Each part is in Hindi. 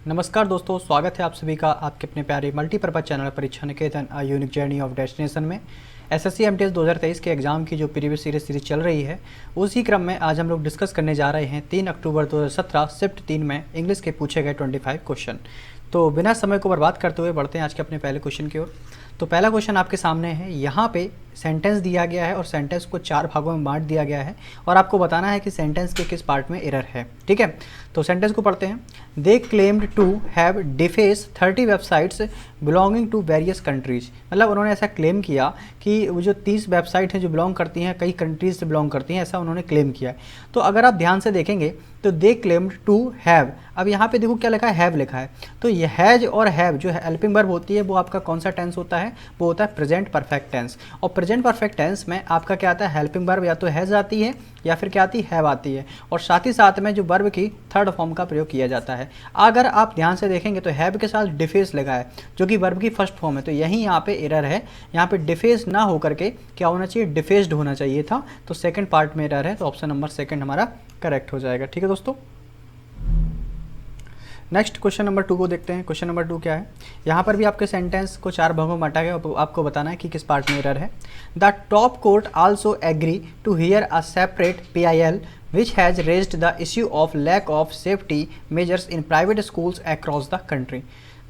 नमस्कार दोस्तों, स्वागत है आप सभी का आपके अपने प्यारे multipurpose channel Pariksha Niketan a unique journey of destination में। एसएससी एमटीएस 2023 के एग्ज़ाम की जो प्रीवियस सीरीज चल रही है, उसी क्रम में आज हम लोग डिस्कस करने जा रहे हैं 3 अक्टूबर 2017 शिफ्ट 3 में इंग्लिश के पूछे गए 25 क्वेश्चन। तो बिना समय को बर्बाद करते हुए बढ़ते हैं आज के अपने पहले क्वेश्चन की ओर। तो पहला क्वेश्चन आपके सामने है। यहाँ पे सेंटेंस दिया गया है और सेंटेंस को 4 भागों में बांट दिया गया है और आपको बताना है कि सेंटेंस के किस पार्ट में एरर है। ठीक है, तो सेंटेंस को पढ़ते हैं। They claimed to have deface 30 websites belonging to various countries. मतलब उन्होंने ऐसा क्लेम किया कि वो जो 30 वेबसाइट हैं जो बिलोंग करती हैं कई कंट्रीज से बिलोंग करती हैं, ऐसा उन्होंने क्लेम किया है। तो अगर आप ध्यान से देखेंगे तो दे क्लेम्ड टू हैव, अब यहाँ पे देखो क्या लिखा है, हैव लिखा है। तो ये हैज और हैव जो है हेल्पिंग वर्ब होती है, वो आपका कौन सा टेंस होता है, वो होता है प्रेजेंट परफेक्ट टेंस। और प्रेजेंट परफेक्ट टेंस में आपका क्या आता है, हेल्पिंग वर्ब या तो हैज आती है या फिर क्या आती है, हैव आती है। और साथ ही साथ में जो वर्ब की थर्ड फॉर्म का प्रयोग किया जाता है। अगर आप ध्यान से देखेंगे तो हैव के साथ डिफेस लगा है जो कि वर्ब की फर्स्ट फॉर्म है। तो यही यहाँ पे एरर है, यहाँ पे डिफेस ना होकर के क्या होना चाहिए, डिफेस्ड होना चाहिए था। तो सेकंड पार्ट में एरर है, तो ऑप्शन नंबर सेकंड हमारा करेक्ट हो जाएगा। ठीक है दोस्तों, नेक्स्ट क्वेश्चन नंबर 2 को देखते हैं। क्वेश्चन नंबर 2 क्या है, यहाँ पर भी आपके सेंटेंस को 4 भागों में बांटा गया और आपको बताना है कि किस पार्ट में एरर है। The top court also agree to hear a separate PIL which has raised the issue of lack of safety measures in private schools across the country।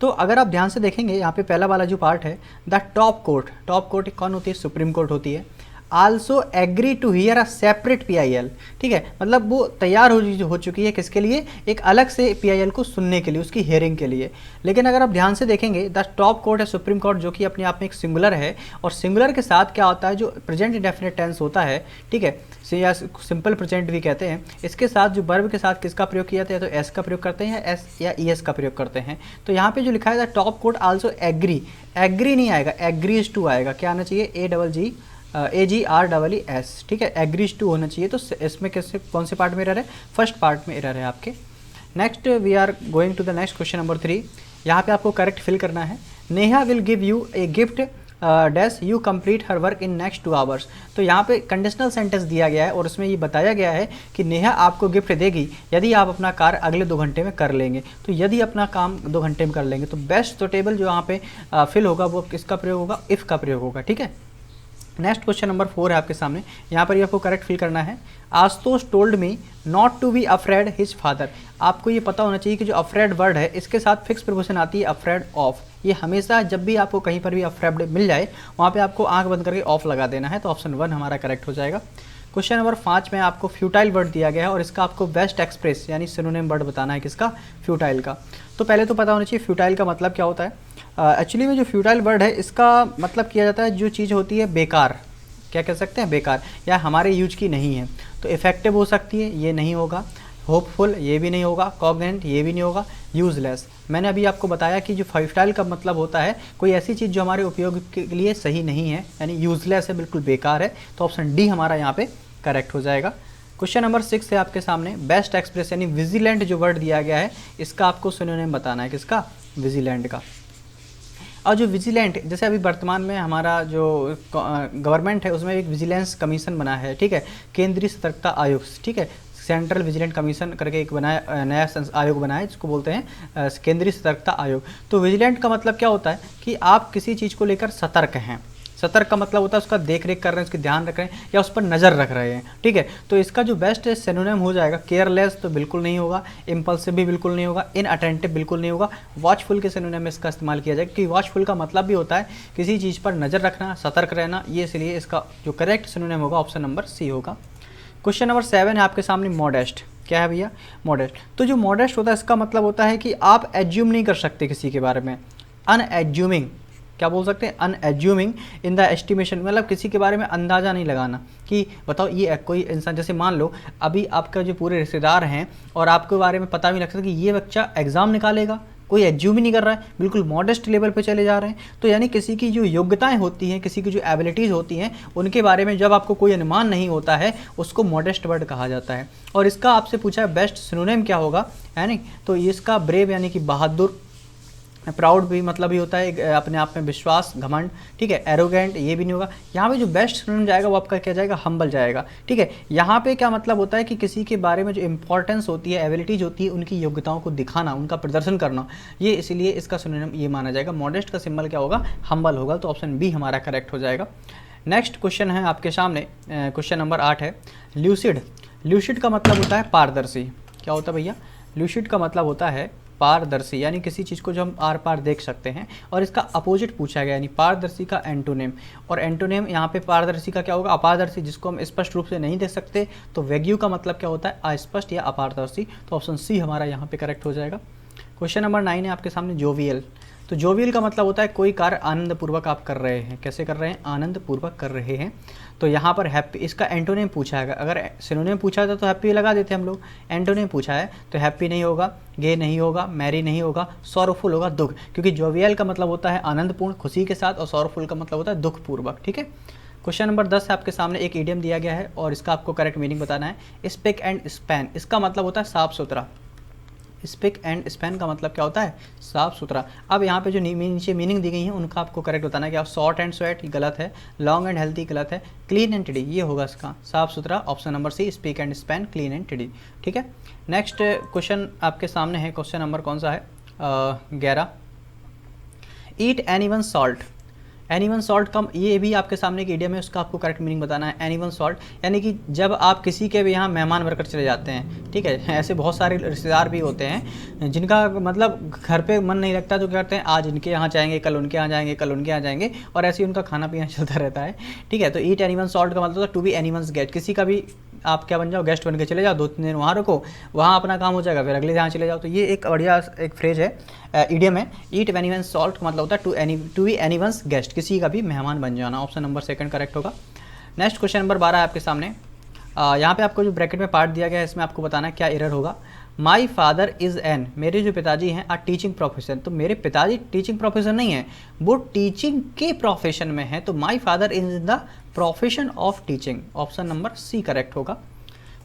तो अगर आप ध्यान से देखेंगे यहाँ पे पहला वाला जो पार्ट है, द टॉप कोर्ट कौन होती है, सुप्रीम कोर्ट होती है। Also agree to hear a separate PIL, ठीक है, मतलब वो तैयार हो चुकी है किसके लिए, एक अलग से PIL को सुनने के लिए, उसकी हियरिंग के लिए। लेकिन अगर आप ध्यान से देखेंगे द टॉप कोर्ट है सुप्रीम कोर्ट, जो कि अपने आप में एक सिंगुलर है और सिंगुलर के साथ क्या होता है, जो प्रेजेंट इंडेफिनिट टेंस होता है, ठीक है, या सिंपल प्रेजेंट भी कहते हैं, इसके साथ जो वर्ब के साथ किसका प्रयोग किया जाता है, तो एस का प्रयोग करते हैं, एस या ES का प्रयोग करते हैं। तो यहाँ पे जो लिखा है the top court also agree, agree नहीं आएगा, एग्रीज टू आएगा। क्या आना चाहिए, AGREES, ठीक है, एग्रीज टू होना चाहिए। तो इसमें कैसे कौन से पार्ट में एरर है, फर्स्ट पार्ट में एरर है आपके। Next we are going to the next question number 3। यहाँ पे आपको करेक्ट फिल करना है। Neha will give you a gift dash you complete her work in next 2 hours. तो यहाँ पे कंडीशनल सेंटेंस दिया गया है और उसमें ये बताया गया है कि नेहा आपको गिफ्ट देगी यदि आप अपना कार्य अगले 2 घंटे में कर लेंगे। तो यदि अपना काम 2 घंटे में कर लेंगे तो बेस्ट सुटेबल जो यहाँ पे फिल होगा वो किसका प्रयोग होगा, इफ़ का प्रयोग होगा। ठीक है, नेक्स्ट क्वेश्चन नंबर 4 है आपके सामने। यहाँ पर आपको करेक्ट फिल करना है। Ashutosh told me not to be afraid his father. आपको ये पता होना चाहिए कि जो अफ्रेड वर्ड है इसके साथ फिक्स प्रीपोजिशन आती है अफ्रेड ऑफ। ये हमेशा जब भी आपको कहीं पर भी अफ्रेड मिल जाए वहाँ पे आपको आंख बंद करके ऑफ लगा देना है। तो ऑप्शन 1 हमारा करेक्ट हो जाएगा। क्वेश्चन नंबर 5 में आपको फ्यूटाइल वर्ड दिया गया है और इसका आपको बेस्ट एक्सप्रेस यानी सिनोनिम वर्ड बताना है किसका, फ्यूटाइल का। तो पहले तो पता होना चाहिए फ्यूटाइल का मतलब क्या होता है। एक्चुअली में जो फ्यूटाइल वर्ड है इसका मतलब किया जाता है जो चीज़ होती है बेकार, क्या कह सकते हैं, बेकार, या हमारे यूज की नहीं है। तो इफेक्टिव हो सकती है, ये नहीं होगा। होपफुल, ये भी नहीं होगा। कॉग्निजेंट, ये भी नहीं होगा। यूजलेस, मैंने अभी आपको बताया कि जो फ्यूटाइल का मतलब होता है कोई ऐसी चीज़ जो हमारे उपयोग के लिए सही नहीं है, यानी यूजलेस है, बिल्कुल बेकार है। तो ऑप्शन डी हमारा यहाँ पे करेक्ट हो जाएगा। क्वेश्चन नंबर 6 है आपके सामने। बेस्ट एक्सप्रेस यानी विजिलेंट जो वर्ड दिया गया है इसका आपको सिनोनिम बताना है किसका, विजिलेंट का। और जो विजिलेंट, जैसे अभी वर्तमान में हमारा जो गवर्नमेंट है उसमें एक विजिलेंस कमीशन बना है, ठीक है, केंद्रीय सतर्कता आयोग, ठीक है, सेंट्रल विजिलेंट कमीशन करके एक बनाया, नया आयोग बना है जिसको बोलते हैं केंद्रीय सतर्कता आयोग। तो विजिलेंट का मतलब क्या होता है कि आप किसी चीज़ को लेकर सतर्क हैं। सतर्क का मतलब होता है उसका देख रेख कर रहे हैं, उसकी ध्यान रख रहे हैं या उस पर नज़र रख रहे हैं। ठीक है, तो इसका जो बेस्ट सिनोनिम हो जाएगा, केयरलेस तो बिल्कुल नहीं होगा, इम्पल्सिव भी बिल्कुल नहीं होगा, इनअटेंटिव बिल्कुल नहीं होगा। वॉचफुल के सिनोनिम में इसका इस्तेमाल किया जाएगा क्योंकि वॉचफुल का मतलब भी होता है किसी चीज़ पर नज़र रखना, सतर्क रहना। ये इसलिए इसका जो करेक्ट सिनोनिम होगा ऑप्शन नंबर सी होगा। क्वेश्चन नंबर 7 है आपके सामने। मॉडेस्ट, क्या है भैया, मॉडेस्ट। तो जो मॉडेस्ट होता है इसका मतलब होता है कि आप एज्यूम नहीं कर सकते किसी के बारे में। अनएज्यूमिंग, क्या बोल सकते हैं, अनएज्यूमिंग इन द एस्टिमेशन, मतलब किसी के बारे में अंदाज़ा नहीं लगाना कि बताओ ये कोई इंसान, जैसे मान लो अभी आपका जो पूरे रिश्तेदार हैं और आपके बारे में पता भी लग सकता है कि ये बच्चा एग्ज़ाम निकालेगा, कोई एज्यूम ही नहीं कर रहा है, बिल्कुल मॉडेस्ट लेवल पे चले जा रहे हैं। तो यानी किसी की जो योग्यताएं होती हैं, किसी की जो एबिलिटीज़ होती हैं, उनके बारे में जब आपको कोई अनुमान नहीं होता है उसको मॉडेस्ट वर्ड कहा जाता है। और इसका आपसे पूछा है बेस्ट सिनोनिम क्या होगा, है नहीं, तो इसका ब्रेव यानी कि बहादुर, प्राउड भी मतलब ही होता है अपने आप में विश्वास, घमंड, ठीक है। एरोगेंट ये भी नहीं होगा। यहाँ पे जो बेस्ट सिनोनिम जाएगा वो आपका क्या जाएगा, हम्बल जाएगा, ठीक है। यहाँ पे क्या मतलब होता है कि किसी के बारे में जो इंपॉर्टेंस होती है, एबिलिटीज होती है, उनकी योग्यताओं को दिखाना, उनका प्रदर्शन करना, ये इसीलिए इसका सिनोनिम ये माना जाएगा। मॉडेस्ट का सिंबल क्या होगा, हम्बल होगा। तो ऑप्शन बी हमारा करेक्ट हो जाएगा। नेक्स्ट क्वेश्चन है आपके सामने, क्वेश्चन नंबर 8 है ल्यूसिड। ल्यूसिड का मतलब होता है पारदर्शी। क्या होता है भैया, ल्यूसिड का मतलब होता है पारदर्शी, यानी किसी चीज़ को जो हम आर पार देख सकते हैं। और इसका अपोजिट पूछा गया, यानी पारदर्शी का एंटोनिम। और एंटोनिम यहाँ पे पारदर्शी का क्या होगा, अपारदर्शी, जिसको हम स्पष्ट रूप से नहीं देख सकते। तो वेग्यू का मतलब क्या होता है, अस्पष्ट या अपारदर्शी। तो ऑप्शन सी हमारा यहाँ पे करेक्ट हो जाएगा। क्वेश्चन नंबर 9 है आपके सामने जोवियल। तो जोवियल का मतलब होता है कोई कार्य आनंदपूर्वक आप कर रहे हैं। कैसे कर रहे हैं, आनंदपूर्वक कर रहे हैं। तो यहाँ पर हैप्पी, इसका एंटोनिम पूछा है। अगर सिनोनिम पूछा था तो हैप्पी लगा देते हम लोग। एंटोनिम पूछा है तो हैप्पी नहीं होगा, गे नहीं होगा, मैरी नहीं होगा, सॉरोफुल होगा, दुख। क्योंकि जोवियल का मतलब होता है आनंदपूर्ण, खुशी के साथ, और सॉरोफुल का मतलब होता है दुखपूर्वक, ठीक है। क्वेश्चन नंबर 10 है आपके सामने, एक इडियम दिया गया है और इसका आपको करेक्ट मीनिंग बताना है। स्पिक एंड स्पैन, इसका मतलब होता है साफ सुथरा। स्पिक एंड स्पैन का मतलब क्या होता है, साफ सुथरा। अब यहाँ पे जो नीचे मीनिंग दी गई है उनका आपको करेक्ट बताना है। क्या शॉर्ट एंड स्वेट गलत है, लॉन्ग एंड हेल्थी गलत है, क्लीन एंड टिडी ये होगा इसका, साफ सुथरा। Option number C, spick and span, clean and tidy, ठीक है। नेक्स्ट क्वेश्चन आपके सामने है, क्वेश्चन नंबर कौन सा है, 11। ईट एनीवन सॉल्ट। एनीवन सॉल्ट का ये भी आपके सामने एक इडियम है, उसका आपको करेक्ट मीनिंग बताना है। एनीवन सॉल्ट यानी कि जब आप किसी के भी यहाँ मेहमान बनकर चले जाते हैं, ठीक है। ऐसे बहुत सारे रिश्तेदार भी होते हैं जिनका मतलब घर पे मन नहीं लगता, तो क्या करते हैं, आज इनके यहाँ जाएंगे, कल उनके यहाँ जाएंगे, कल उनके यहाँ जाएंगे, और ऐसे ही उनका खाना पीना चलता रहता है, ठीक है। तो ईट एनीवन सॉल्ट का मतलब टू बी एनीवन्स गेस्ट, किसी का भी आप क्या बन जाओ, गेस्ट बन के चले जाओ, 2-3 दिन वहाँ रुको, वहाँ अपना काम हो जाएगा, फिर अगले यहाँ चले जाओ। तो ये एक बढ़िया एक फ्रेज है, इडियम है। ईट एनीवन्स सॉल्ट का मतलब होता है टू बी एनीवन्स गेस्ट, किसी का भी मेहमान बन जाना। ऑप्शन नंबर सेकंड करेक्ट होगा। नेक्स्ट क्वेश्चन नंबर 12 है आपके सामने। यहाँ पे आपको जो ब्रैकेट में पार्ट दिया गया है, इसमें आपको बताना है क्या एरर होगा। माई फादर इज़ एन, मेरे जो पिताजी हैं, आर टीचिंग प्रोफेशन। तो मेरे पिताजी टीचिंग प्रोफेशन नहीं है, वो टीचिंग के प्रोफेशन में है। तो my father is in the profession of teaching. Option number C correct होगा।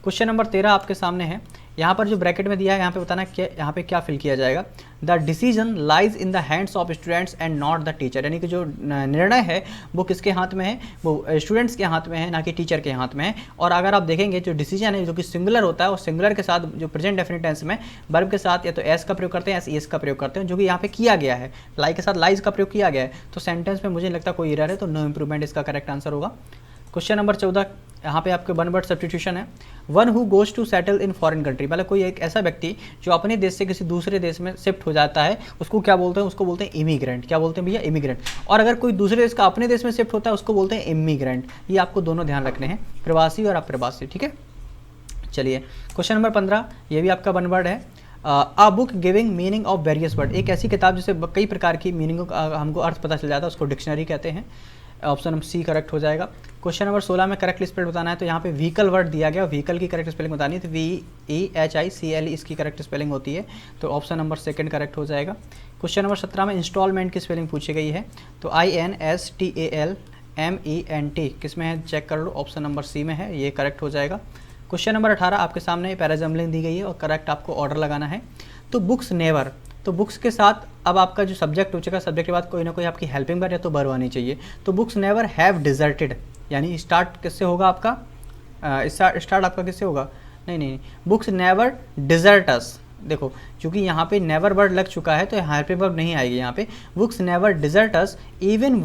क्वेश्चन नंबर 13 आपके सामने है। यहाँ पर जो ब्रैकेट में दिया है, यहाँ पे बताना है यहाँ पे क्या फिल किया जाएगा। The decision lies in the hands of students and not the teacher, यानी कि जो निर्णय है वो किसके हाथ में है, वो स्टूडेंट्स के हाथ में है, ना कि टीचर के हाथ में है। और अगर आप देखेंगे जो डिसीजन है जो कि सिंगुलर होता है, और सिंगुलर के साथ जो प्रेजेंट डेफिनेट टेंस में वर्ब के साथ या तो एस का प्रयोग करते हैं या एस का प्रयोग करते हैं, जो कि यहाँ पे किया गया है। लाई के साथ लाइज का प्रयोग किया गया है। तो सेंटेंस में मुझे नहीं लगता कोई एरर है, तो नो इंप्रूवमेंट इसका करेक्ट आंसर होगा। क्वेश्चन नंबर 14 यहाँ पे आपके वन वर्ड सब्स्टिट्यूशन है। One who goes to settle in foreign country, मतलब कोई एक ऐसा व्यक्ति जो अपने देश से किसी दूसरे देश में शिफ्ट हो जाता है, उसको क्या बोलते हैं, उसको बोलते हैं इमिग्रेंट। क्या बोलते हैं भैया, इमिग्रेंट। और अगर कोई दूसरे देश का अपने देश में शिफ्ट होता है, उसको बोलते हैं इमिग्रेंट। ये आपको दोनों ध्यान रखने हैं, प्रवासी और अप्रवासी, ठीक है। चलिए क्वेश्चन नंबर 15, ये भी आपका वन वर्ड है। A book giving meaning of various word, एक ऐसी किताब जिसे कई प्रकार की मीनिंगों का हमको अर्थ पता चल जाता है, उसको डिक्शनरी कहते हैं। ऑप्शन नंबर सी करेक्ट हो जाएगा। क्वेश्चन नंबर 16 में करेक्ट स्पेलिंग बताना है। तो यहाँ पे व्हीकल वर्ड दिया गया, व्हीकल की करेक्ट स्पेलिंग बतानी है। तो VEHICL इसकी करेक्ट स्पेलिंग होती है। तो ऑप्शन नंबर सेकंड करेक्ट हो जाएगा। क्वेश्चन नंबर 17 में इंस्टॉलमेंट की स्पेलिंग पूछी गई है। तो INSTALMENT किस में है, चेक कर लो। ऑप्शन नंबर सी में है, ये करेक्ट हो जाएगा। क्वेश्चन नंबर 18 आपके सामने पैराजम्बलिंग दी गई है और करेक्ट आपको ऑर्डर लगाना है। तो बुक्स नेवर, तो बुक्स के साथ अब आपका जो सब्जेक्ट हो चुका, सब्जेक्ट के बाद कोई ना कोई आपकी हेल्पिंग वर्ब या तो वर्ब आनी चाहिए। तो बुक्स नेवर हैव डिजर्टेड, यानी स्टार्ट किससे होगा आपका, स्टार्ट आपका किससे होगा, नहीं, बुक्स नेवर डिजर्ट अस। देखो चूंकि यहाँ पे नेवर वर्ड लग चुका है तो हेल्पिंग वर्ब नहीं आएगी यहाँ पे। Books never desert us even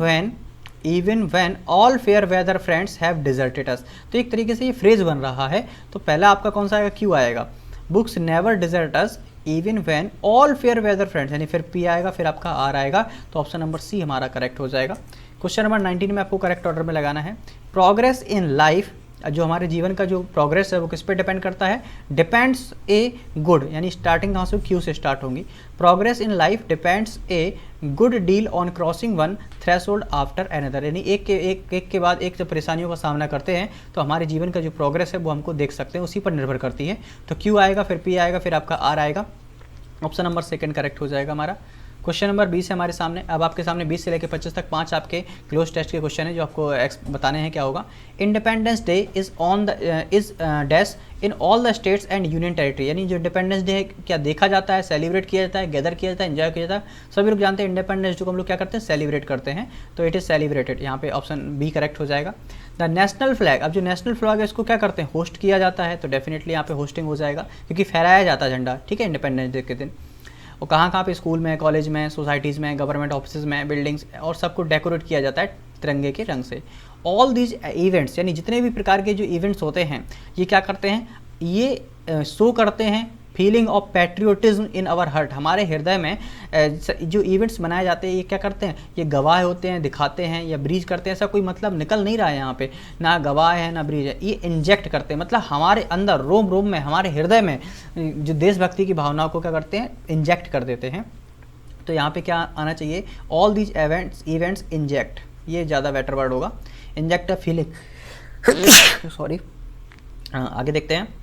when all fair weather friends have deserted us. तो एक तरीके से ये फ्रेज बन रहा है। तो पहला आपका कौन सा आएगा, क्यू आएगा। Books never desert us even when all fair weather friends, यानी फिर पी आएगा, फिर आपका आर आएगा। तो ऑप्शन नंबर सी हमारा करेक्ट हो जाएगा। क्वेश्चन नंबर 19 में आपको करेक्ट ऑर्डर में लगाना है। प्रोग्रेस इन लाइफ, जो हमारे जीवन का जो प्रोग्रेस है वो किस पे डिपेंड करता है, डिपेंड्स ए गुड, यानी स्टार्टिंग कहाँ से, क्यू से स्टार्ट होंगी। Progress in life depends a good deal on crossing one threshold after another, यानी एक के बाद एक जब परेशानियों का सामना करते हैं तो हमारे जीवन का जो प्रोग्रेस है वो हमको देख सकते हैं, उसी पर निर्भर करती है। तो क्यू आएगा, फिर पी आएगा, फिर आपका आर आएगा। ऑप्शन नंबर सेकंड करेक्ट हो जाएगा हमारा। क्वेश्चन नंबर 20 है हमारे सामने। अब आपके सामने 20 से लेकर 25 तक 5 आपके क्लोज टेस्ट के क्वेश्चन है जो आपको बताने हैं क्या होगा। Independence day is on the is dash in all the states and union territory, यानी जो इंडिपेंडेंस डे है क्या देखा जाता है, सेलिब्रेट किया जाता है, गैदर किया जाता है, एंजॉय किया जाता है। सभी लोग जानते हैं इंडिपेंडेंस डे को हम लोग क्या करते हैं, सेलिब्रेट करते हैं, तो इट इज़ सेलिब्रेटेड। यहाँ पे ऑप्शन बी करेक्ट हो जाएगा। द नेशनल फ्लैग, अब जो नेशनल फ्लैग है इसको क्या करते हैं, होस्ट किया जाता है, तो डेफिनेटली यहाँ पे होस्टिंग हो जाएगा क्योंकि फहराया जाता है झंडा, ठीक है, इंडिपेंडेंस डे के दिन। और कहाँ पे, स्कूल में, कॉलेज में, सोसाइटीज़ में, गवर्नमेंट ऑफिस में, बिल्डिंग्स और सबको डेकोरेट किया जाता है तिरंगे के रंग से। ऑल दीज इवेंट्स, यानी जितने भी प्रकार के जो इवेंट्स होते हैं ये क्या करते हैं, ये शो करते हैं feeling of patriotism in our heart, हमारे हृदय में जो इवेंट्स मनाए जाते हैं ये क्या करते हैं, ये गवाह होते हैं, दिखाते हैं या ब्रीज करते हैं, ऐसा कोई मतलब निकल नहीं रहा है यहाँ पे, ना गवाह है ना ब्रीज है, ये इंजेक्ट करते हैं, मतलब हमारे अंदर रोम रोम में, हमारे हृदय में जो देशभक्ति की भावनाओं को क्या करते हैं, इंजेक्ट कर देते हैं। तो यहाँ पे क्या आना चाहिए, ऑल दीज इवेंट्स इंजेक्ट, ये ज़्यादा बेटर वर्ड होगा, इंजेक्ट अ फीलिंग सॉरी। आगे देखते हैं।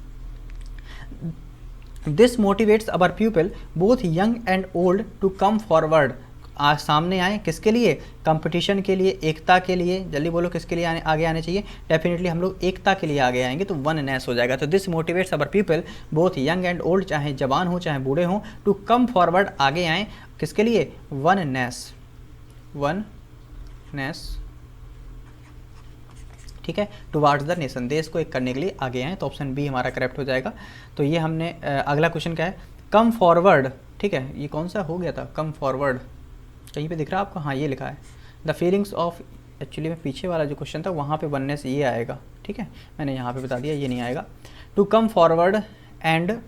This motivates our people both young and old to come forward, आज सामने आए किसके लिए, कंपटीशन के लिए, एकता के लिए, जल्दी बोलो किसके लिए आगे आने चाहिए, डेफिनेटली हम लोग एकता के लिए आगे आएंगे, तो वननेस हो जाएगा। तो this motivates our people both young and old, चाहे जवान हो चाहे बूढ़े हों, टू कम फॉरवर्ड, आगे आएँ किसके लिए, वननेस, ठीक है, टुवार्ड्स द नेशन, देश को एक करने के लिए आगे आए, तो ऑप्शन बी हमारा करेक्ट हो जाएगा। तो ये हमने अगला क्वेश्चन क्या है, कम फॉरवर्ड, ठीक है, ये कौन सा हो गया था, कम फॉरवर्ड कहीं पे दिख रहा है आपको, हाँ ये लिखा है, द फीलिंग्स ऑफ, एक्चुअली में पीछे वाला जो क्वेश्चन था वहाँ पे वननेस ये आएगा, ठीक है, मैंने यहाँ पे बता दिया ये नहीं आएगा। To come forward and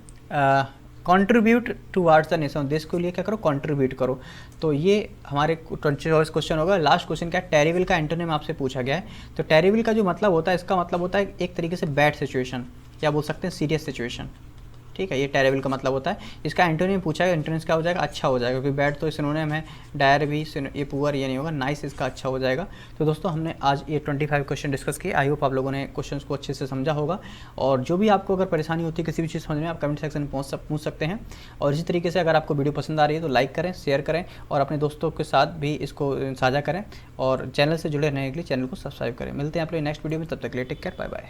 contribute towards the nation, देश के लिए क्या करो, कंट्रीब्यूट करो, तो ये हमारे 24 क्वेश्चन होगा। लास्ट क्वेश्चन क्या है, टेरिबल का एंटोनिम आपसे पूछा गया है। तो टेरिबल का जो मतलब होता है, इसका मतलब होता है एक तरीके से बैड सिचुएशन, क्या बोल सकते हैं, सीरियस सिचुएशन, ठीक है, ये टेरिबल का मतलब होता है। इसका एंटोनिम पूछा है, एंटोनिम क्या हो जाएगा, अच्छा हो जाएगा, क्योंकि बैड तो सिनोनिम है, डायर भी, ये पुअर ये नहीं होगा, नाइस इसका अच्छा हो जाएगा। तो दोस्तों हमने आज ये 25 क्वेश्चन डिस्कस किए, आई होप आप लोगों ने क्वेश्चंस को अच्छे से समझा होगा। और जो भी आपको अगर परेशानी होती है किसी भी चीज़ समझने में, आप कमेंट सेक्शन में पूछ सकते हैं। और इसी तरीके से अगर आपको वीडियो पसंद आ रही है तो लाइक करें, शेयर करें और अपने दोस्तों के साथ भी इसको साझा करें, और चैनल से जुड़े रहने के लिए चैनल को सब्सक्राइब करें। मिलते हैं आप लोग नेक्स्ट वीडियो में, तब तक के लिए टेक केयर, बाय बाय।